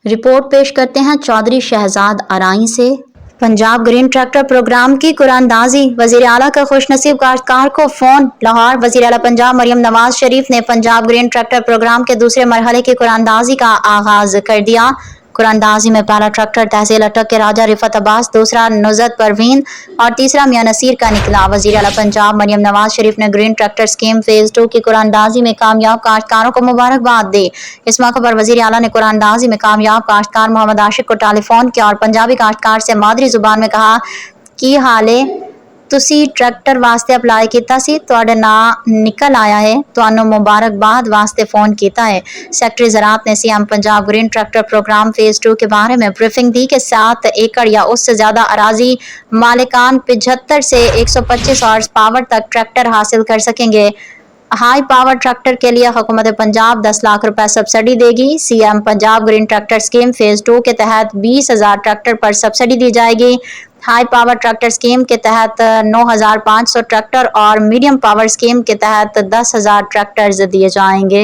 Report پیش کرتے ہیں چودھری شہزاد ارائیں سے۔ پنجاب گرین ٹریکٹر پروگرام کی قراردادی، وزیر اعلیٰ کا خوش نصیب کاشتکار کو فون۔ لاہور، وزیر اعلیٰ پنجاب مریم نواز شریف نے پنجاب گرین ٹریکٹر پروگرام کے دوسرے مرحلے کی قراردادی کا آغاز کر دیا۔ قراردادی میں پہلا ٹریکٹر تحصیل اٹک کے راجہ رفعت عباس، دوسرا نصرت پروین اور تیسرا میاں نصیر کا نکلا۔ وزیر اعلیٰ پنجاب مریم نواز شریف نے گرین ٹریکٹر اسکیم فیز 2 کی قراردادی میں کامیاب کاشتکاروں کو مبارکباد دی۔ اس موقع پر وزیر اعلیٰ نے قراردادی میں کامیاب کاشتکار محمد عاشق کو ٹیلی فون کیا اور پنجابی کاشتکار سے مادری زبان میں کہا، کی حال ہے؟ تسی ٹریکٹر واسطے اپلائی کیتا سی، تہاڈا نام نکل آیا ہے، تانوں مبارکباد واسطے فون کیتا ہے۔ سیکرٹری زراعت نے C M Punjab green tractor programme phase 2 کے بارے میں بریفنگ دی کہ 7 ایکڑ یا اس سے زیادہ اراضی مالکان 75 سے 125 ہارس پاور تک ٹریکٹر حاصل کر سکیں گے۔ ہائی پاور ٹریکٹر کے لیے حکومت پنجاب 10 لاکھ روپے سبسڈی دے گی۔ C M Punjab green tractor scheme phase 2 کے تحت 20,000 ٹریکٹر پر سبسڈی دی جائے گی۔ ہائی پاور ٹریکٹر اسکیم کے تحت 9,500 ٹریکٹر اور میڈیم پاور اسکیم کے تحت 10,000 ٹریکٹرز دیے جائیں گے۔